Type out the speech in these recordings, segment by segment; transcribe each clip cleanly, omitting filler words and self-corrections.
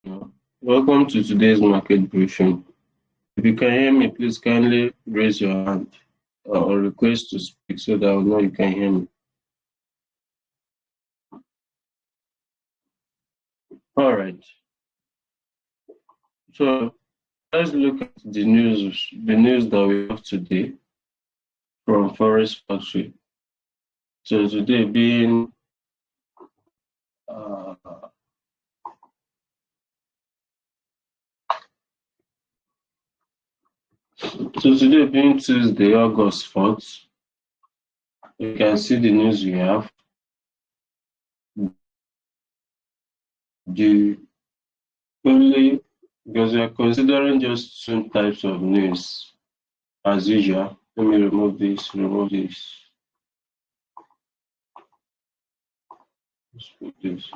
Welcome to today's market briefing. If you can hear me, please kindly raise your hand or request to speak so that I know you can hear me. All right. So let's look at the news that we have today from ForexFactory. So today being uh, Tuesday, August 4th, you can see the news we have. The only because we are considering just two types of news as usual. Let me remove this. Let's put this.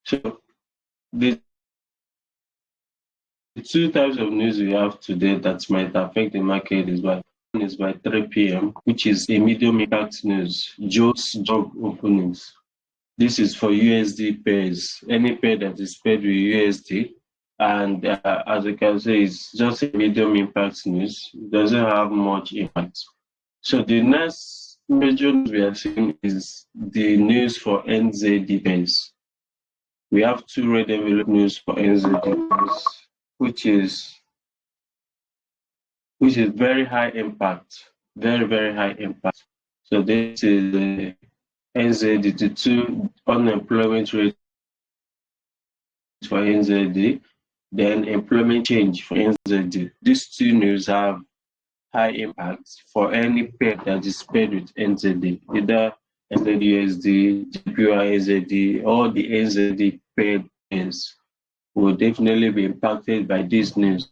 So the two types of news we have today that might affect the market is by 3 p.m., which is a medium impact news, JOLTS job openings. This is for USD pairs, any pair that is paired with USD. And as you can see, it's just a medium impact news. It doesn't have much impact. So the next major news we are seeing is the news for NZD pairs. We have two red envelope news for NZD pairs, which is very high impact, very high impact. So this is the NZD2 unemployment rate for NZD, then employment change for NZD. These two news have high impact for any pair that is paired with NZD, either NZUSD, GBPUSD, or the NZD paired pairs will definitely be impacted by this news.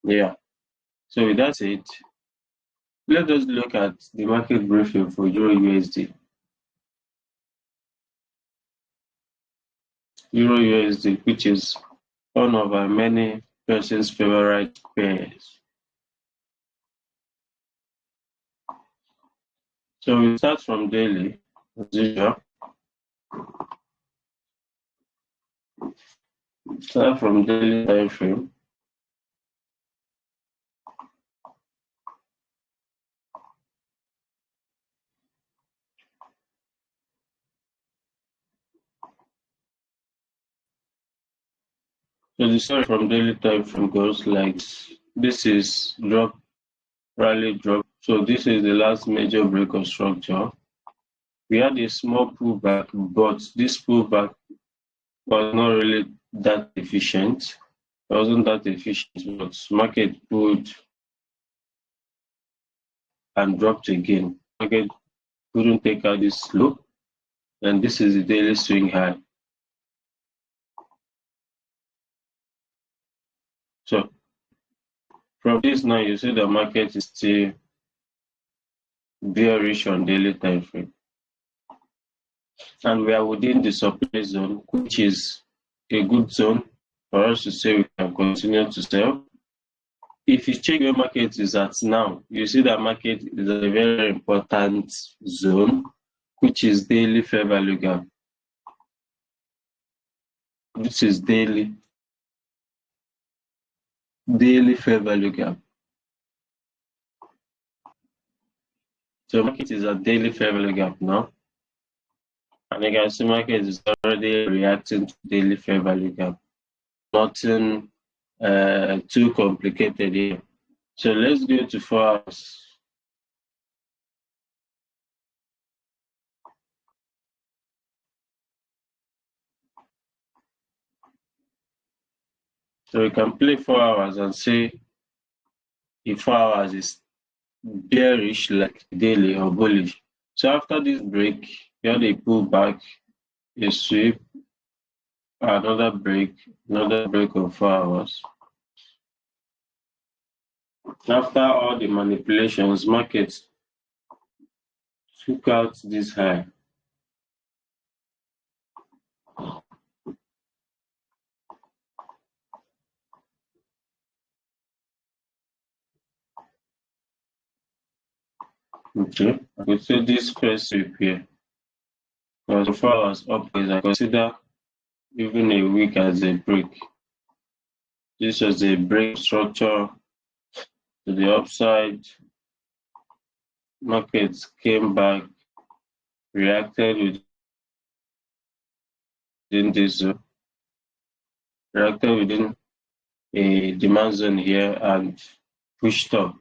Yeah. So with that said, let us look at the market briefing for EURUSD. EURUSD, which is one of our many persons' favorite pairs. So we start from daily, as usual. Start from daily time frame. So the story from daily time frame goes like this: is drop, rally, drop. So this is the last major break of structure. We had a small pullback, but this pullback was not really that efficient. It wasn't that efficient, but market pulled and dropped again. Market couldn't take out this low, and this is the daily swing high. So from this now, you see the market is still bearish on daily time frame, and we are within the supply zone, which is a good zone for us to say we can continue to sell. If you check where market is at now, you see that market is a very important zone, which is daily fair value gap. This is daily fair value gap. So market is at daily fair value gap now. And you can see market is already reacting to daily fair value gap. Nothing too complicated here. So let's go to 4 hours. So we can play 4 hours and say if 4 hours is bearish like daily or bullish. So after this break, you had a pullback, a sweep, another break of 4 hours. After all the manipulations, market took out this high. Okay, I would say this first sweep here So 4 hours upwards, I consider even a week as a break. This was a break structure to the upside. Markets came back, reacted within this zone, reacted within a demand zone here and pushed up.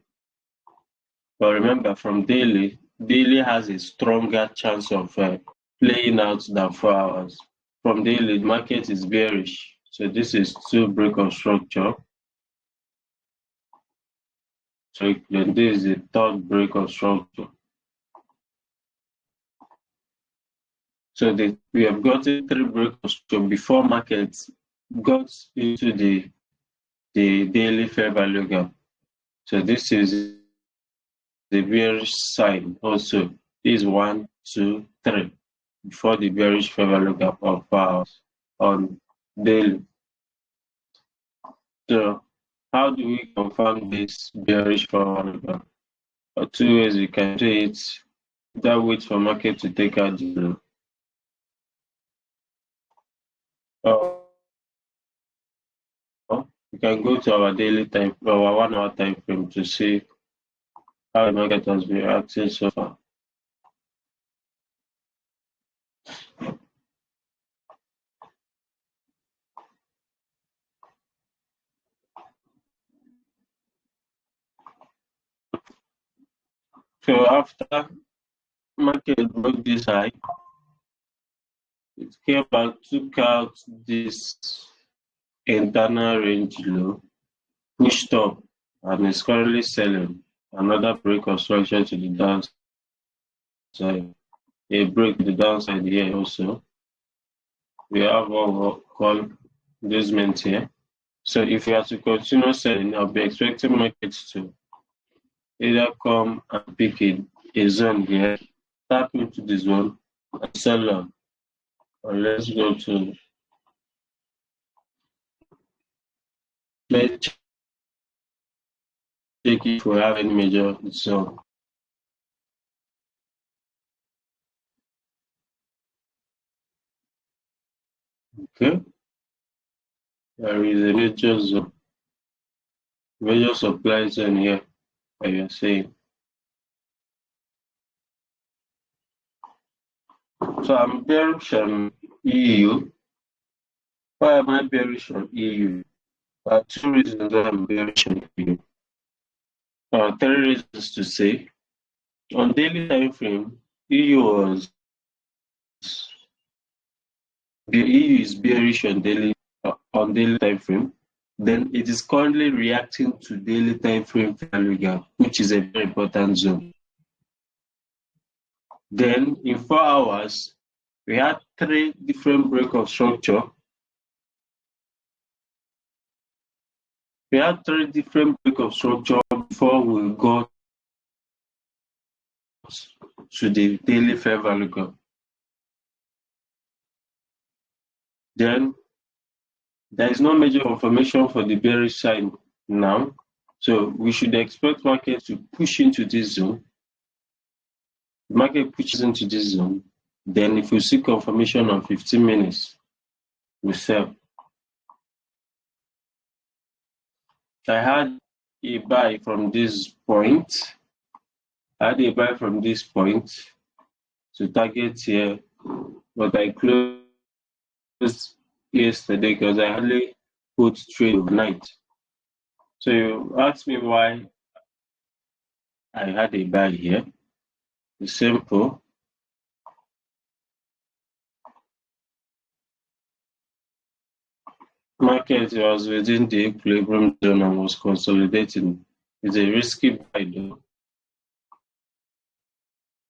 But remember, from daily has a stronger chance of playing out than 4 hours. From daily, the market is bearish. So this is two break of structure. So then this is the third break of structure. So we have gotten three break of structure before markets got into the daily fair value gap. So this is the bearish sign also. This is 1, 2, 3 before the bearish fair value gap of 4 hours on daily. So how do we confirm this bearish fair value gap? Two ways we can do it. That wait for market to take out the low. We can go to our daily time, our 1 hour time frame to see how the market has been acting so far. So after market broke this high, it came back, took out this internal range low, pushed up, and is currently selling. Another break of structure to the downside. A break to the downside here also. We have what we call basement here. So if you have to continue selling, I'll be expecting markets to either come and pick a zone here, tap into the zone, and sell on. And let's go to let's check if we have any major zone. Okay, there is a major zone, major supply zone here, like you're saying. So I'm bearish on EU. Why am I bearish on EU? There are two reasons why I'm bearish on EU. Three reasons to say. On daily time frame, EU is bearish on daily time frame. Then it is currently reacting to daily time frame value gap, which is a very important zone. Then in 4 hours, we had three different break of structure. We had three different break of structure before we got to the daily fair value gap. Then there is no major confirmation for the bearish side now. So we should expect market to push into this zone. The market pushes into this zone. Then if we see confirmation on 15 minutes, we sell. I had a buy from this point. I had a buy from this point to target here, but I closed yesterday because I hardly put trade overnight. So you ask me why I had a buy here. It's simple. Market was within the equilibrium zone and was consolidating. It's a risky buy though.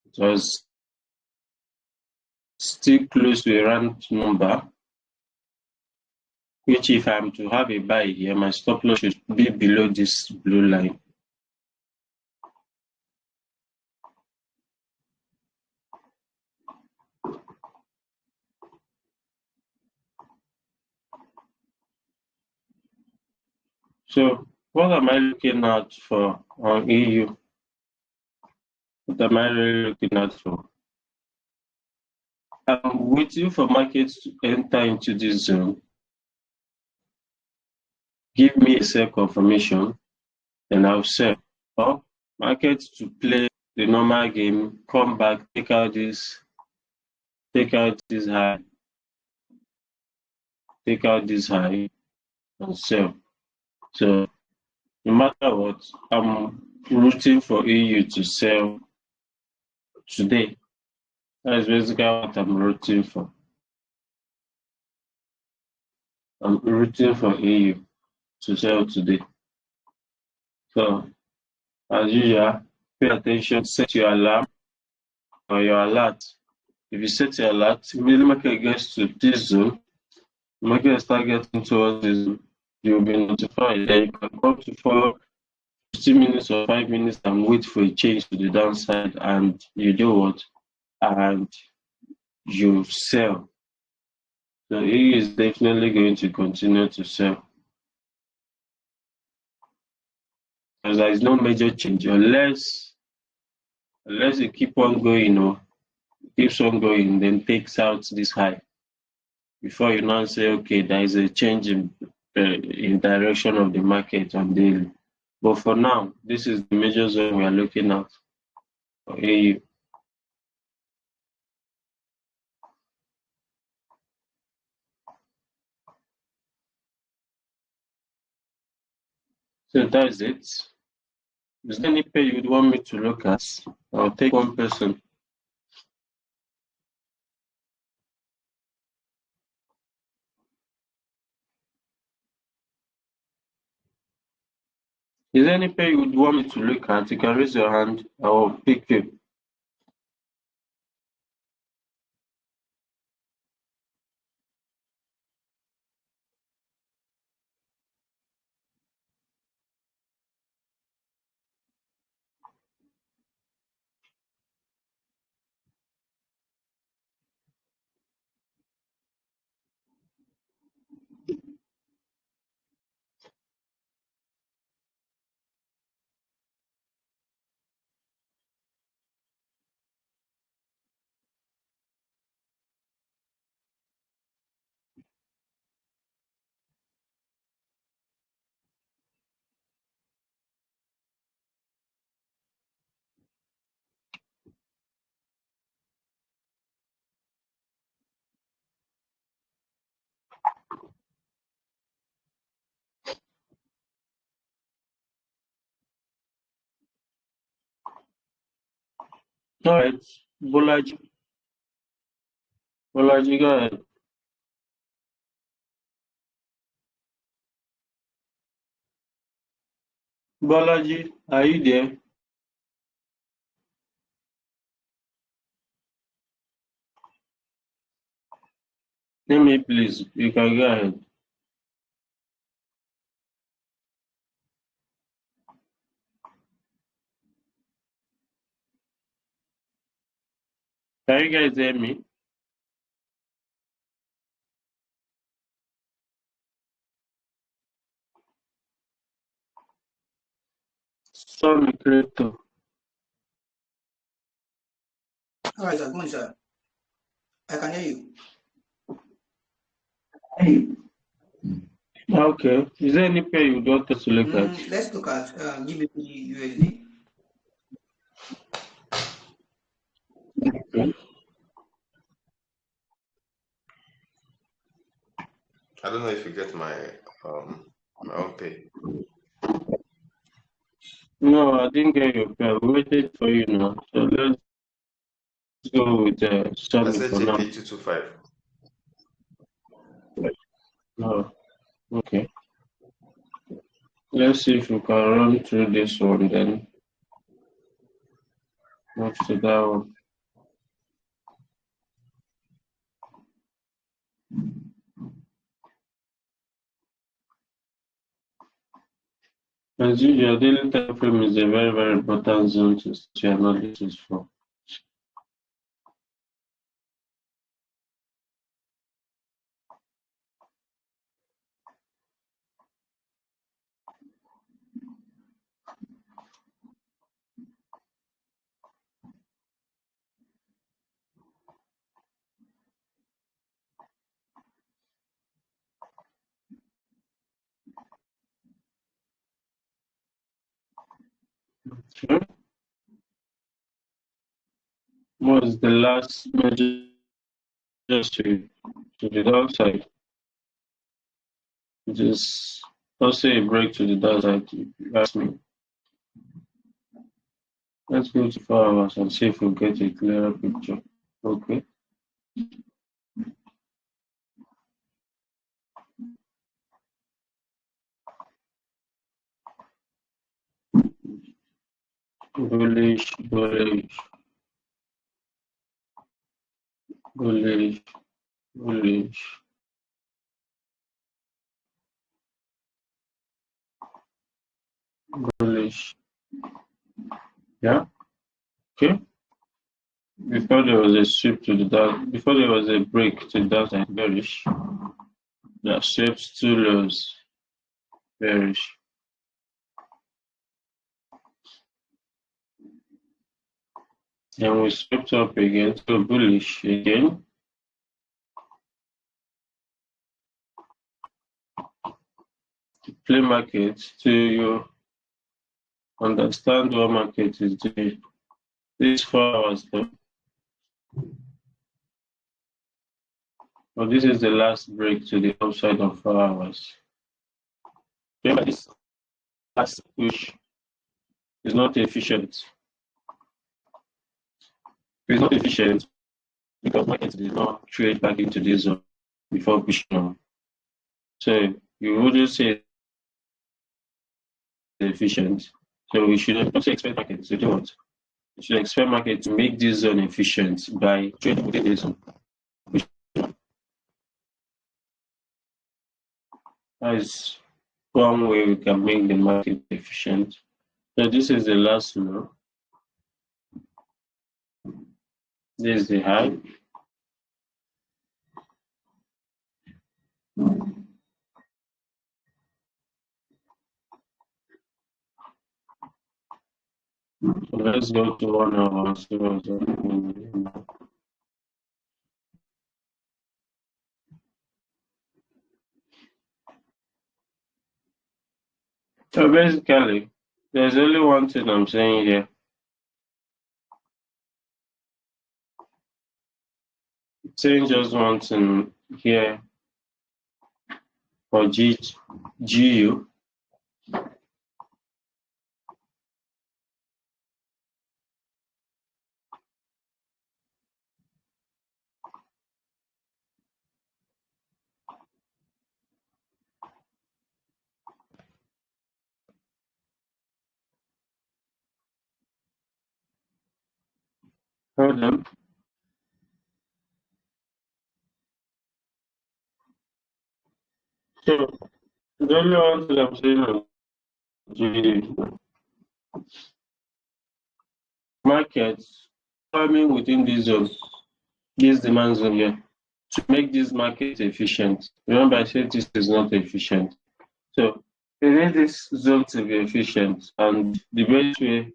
It was still close to a round number, which if I'm to have a buy here, my stop loss should be below this blue line. So what am I looking out for on EU? What am I really looking out for? I'm waiting for markets to enter into this zone, give me a sell confirmation, and I'll sell. Or markets to play the normal game, come back, take out this high, and sell. So no matter what, I'm rooting for EU to sell today. That's basically what I'm rooting for. I'm rooting for EU to sell today. So as usual, pay attention, set your alarm or your alert. If you set your alert, immediately market gets to this zone, market start getting towards this zone, you'll be notified. Then you can come to follow 15 minutes or 5 minutes and wait for a change to the downside, and you do what? And you sell. So he is definitely going to continue to sell. Because there is no major change unless it keep on going or keeps on going, then takes out this high. Before you now say, okay, there is a change in direction of the market on daily. But for now, this is the major zone we are looking at for AU. So that's it. Is there any pair you'd want me to look at? I'll take one person. Is there any pair you would want me to look at? You can raise your hand. I will pick you. All right, Bolaji. Bolaji, go ahead. Bolaji, are you there? Name me, please. You can go ahead. Can you guys hear me? Sorry, Crypto. All right, sir. Good morning, sir. I can hear you. Okay. Is there any pair you would want us to look at? Let's look at GBPUSD. Okay. I don't know if you get my own pay. No, I didn't get your pair. We waited for you now. So let's go with I Sammy said for now. JP225. No. Okay. Let's see if we can run through this one, then move to that one. As usual, daily time frame is a very, very important zone to see analysis for. Okay. What is the last major sweep to the downside? It is also a break to the downside, if you ask me. Let's go to 4 hours and see if we get a clearer picture. Okay. Bullish, bullish, bullish, bullish. Bullish. Yeah. Okay. Before there was a sweep to the down, before there was a break to the downside, bearish. That swept two lows, bearish. Then we swept up again to bullish again. To play market to you understand what market is doing. This 4 hours though. But this is the last break to the upside of 4 hours. Remember, this last push is not efficient. It's not efficient because market did not trade back into this zone before pushing on. So you wouldn't say it's efficient. So we should also expect market to do what? We should expect market to make this zone efficient by trading within this zone. That is one way we can make the market efficient. So this is the last low. This is the high. So let's go to 1 hour. So basically, there's only one thing I'm saying here. Saying just one thing here for GU. Hold on. So the only one thing I'm saying on GU. Markets coming within this zone, this demand zone here, to make this market efficient. Remember, I said this is not efficient. So we need this zone to be efficient, and the best way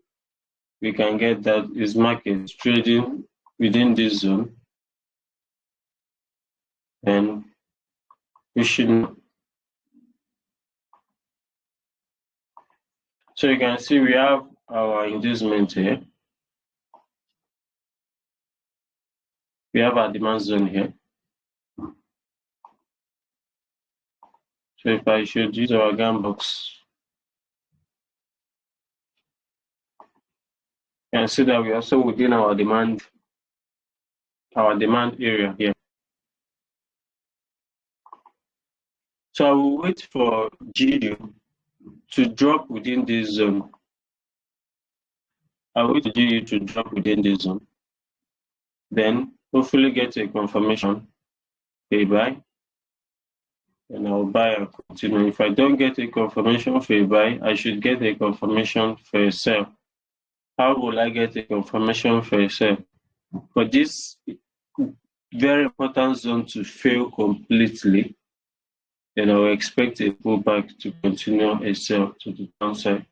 we can get that is market trading within this zone and pushing. So you can see we have our inducement here. We have our demand zone here. So if I should use our gun box, you can see that we are also within our demand area here. So I will wait for GU to drop within this zone. I will wait for GU to drop within this zone. Then hopefully get a confirmation, a buy, and I'll buy and continue. If I don't get a confirmation for a buy, I should get a confirmation for a sell. How will I get a confirmation for a sell? For this very important zone to fail completely, then I will expect a pullback to continue a sell to the downside.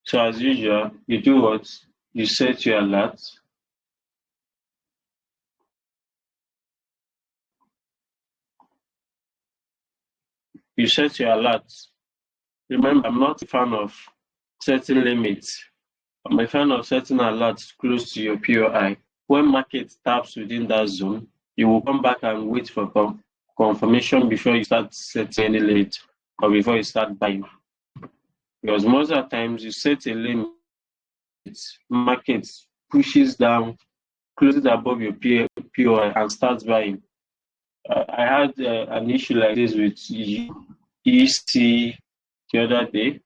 So as usual, you do what? You set your alert. You set your alerts. Remember, I'm not a fan of setting limits. I'm a fan of setting alerts close to your POI. When market taps within that zone, you will come back and wait for confirmation before you start setting any limit or before you start buying. Because most of the times you set a limit, market pushes down, closes above your POI and starts buying. I had an issue like this with EC the other day.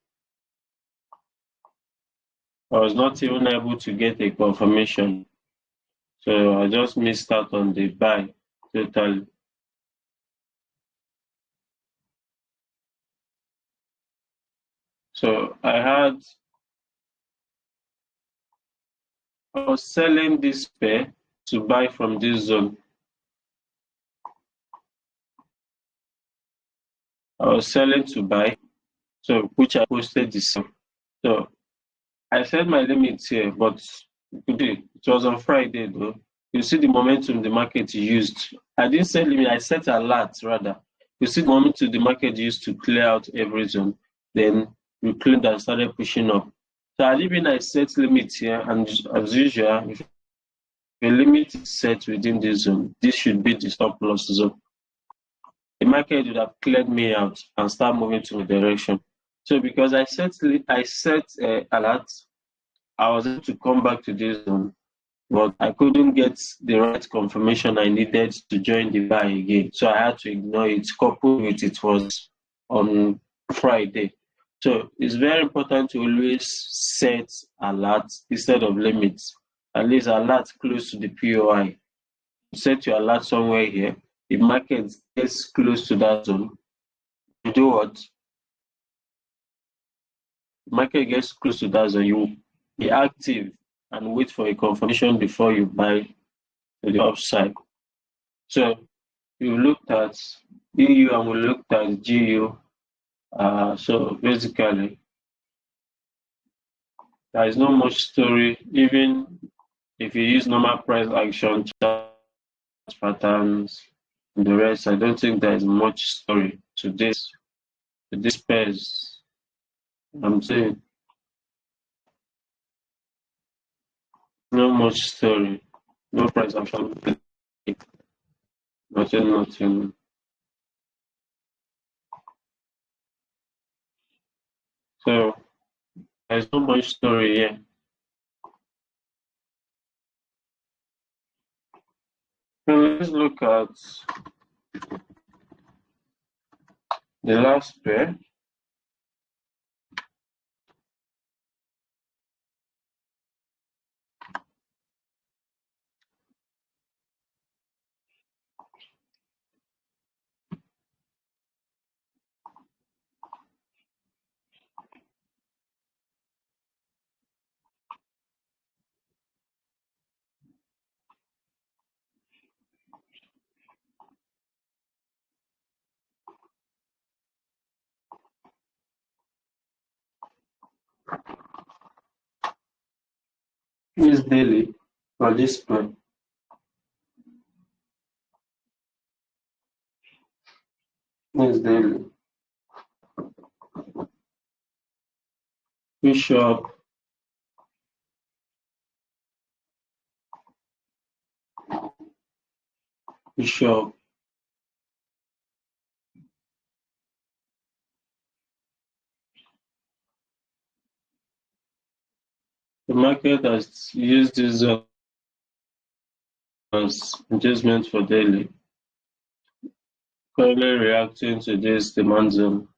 I was not even able to get a confirmation. So I just missed out on the buy totally. So I was selling this pair to buy from this zone. I was selling to buy, so which I posted the same. So I set my limits here, but today it was on Friday though. You see the momentum the market used. I didn't set limit, I set alert rather. You see the momentum the market used to clear out every zone. Then we claimed and started pushing up. So I set limits here, and as usual, if a limit is set within this zone, this should be the stop loss zone. The market would have cleared me out and start moving to the direction. So because I set alert, I was able to come back to this zone, but I couldn't get the right confirmation I needed to join the buy again. So I had to ignore it, coupled with it was on Friday. So it's very important to always set alerts instead of limits. At least alert close to the POI. Set your alert somewhere here. If market gets close to that zone, you do what? Market gets close to that zone, you be active and wait for a confirmation before you buy to the upside. So you looked at EU and we looked at GU. So basically, there is not much story. Even if you use normal price action, chart patterns, and the rest, I don't think there is much story to this pairs. I'm saying no much story, no price action, nothing. So there's not much story here. So let's look at the last pair. This daily for this pair. This daily. Bishop, Bishop. The market has used this as adjustment for daily, currently reacting to this demand zone.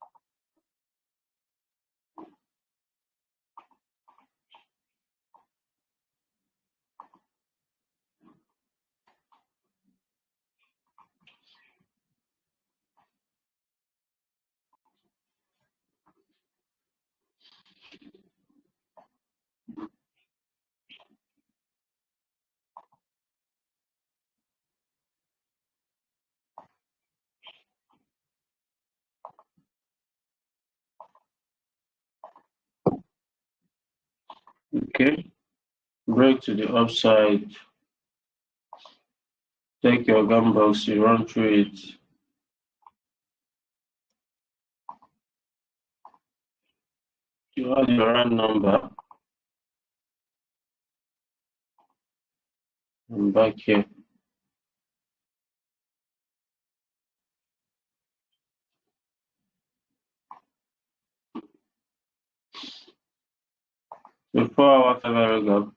Okay, break to the upside. Take your gun box, you run through it. You add your run number. I'm back here. The 4-hour favorable gap.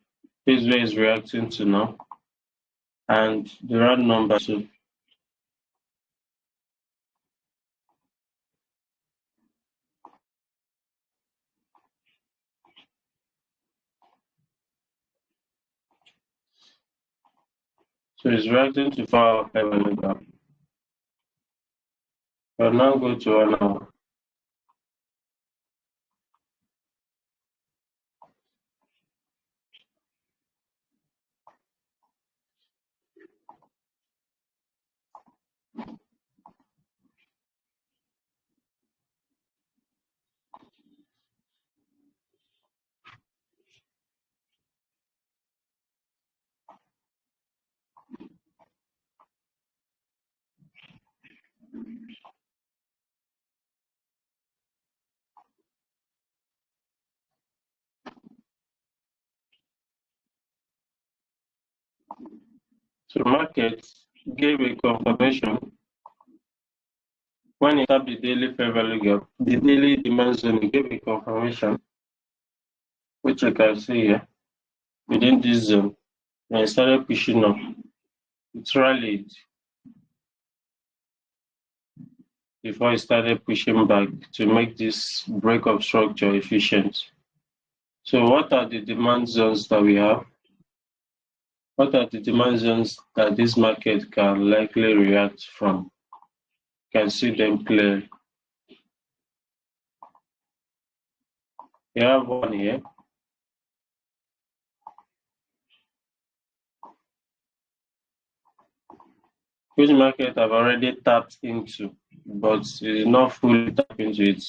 This way is reacting to now. And the run number. So it's reacting to 4-hour favorable gap. I'll now go to 1 hour. So market gave a confirmation when it tapped the daily fair value gap. The daily demand zone gave a confirmation, which you can see here within this zone. And it started pushing up. It rallied before it started pushing back to make this breakup structure efficient. So what are the demand zones that we have? What are the demand zones that this market can likely react from? You can see them clearly. You have one here. Which market have already tapped into, but it is not fully tapped into it.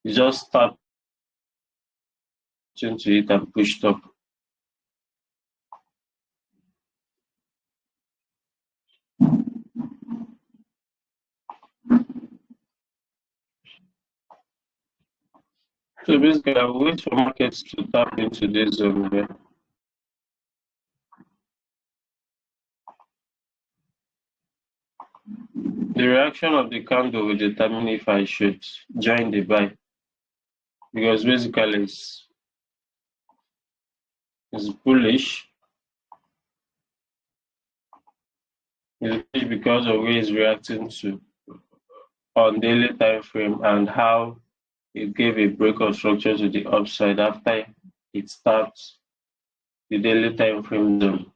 It just tapped into it and pushed up. So basically, I will wait for markets to tap into this zone here. The reaction of the candle will determine if I should join the buy, because basically it's bullish. It's bullish because of where it's reacting to on daily time frame and how it gave a breakout structure to the upside after it tapped the daily time frame zone.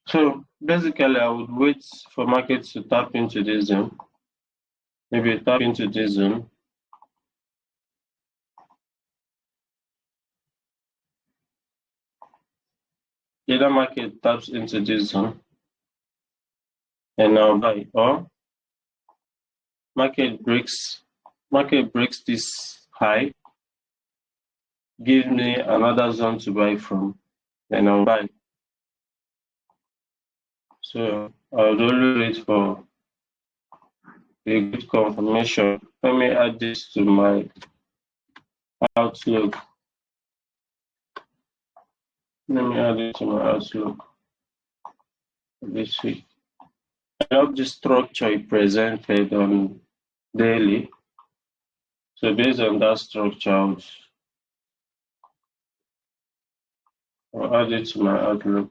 So basically, I would wait for markets to tap into this zone. Maybe tap into this zone. The other market taps into this zone, and I'll buy. Or market breaks this high, give me another zone to buy from, and I'll buy. So I would only wait for a good confirmation. Let me add this to my outlook. Let me add it to my outlook this week. I love the structure it presented on daily. So based on that structure, I'll add it to my outlook.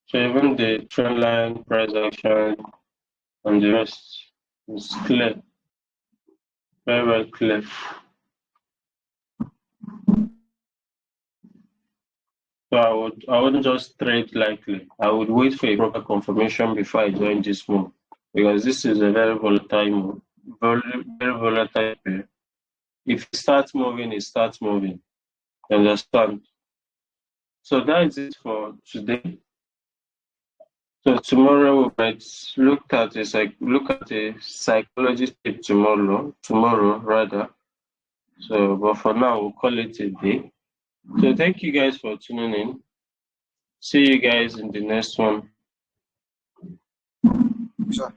So even the trend line, price action, and the rest is clear, very, very clear. So I wouldn't just trade lightly. I would wait for a proper confirmation before I join this move, because this is a very volatile move, very, very volatile pair. If it starts moving, it starts moving. You understand? So that is it for today. So tomorrow we might look at a psychology tip tomorrow rather. So, but for now we'll call it a day. So thank you guys for tuning in. See you guys in the next one. Sure.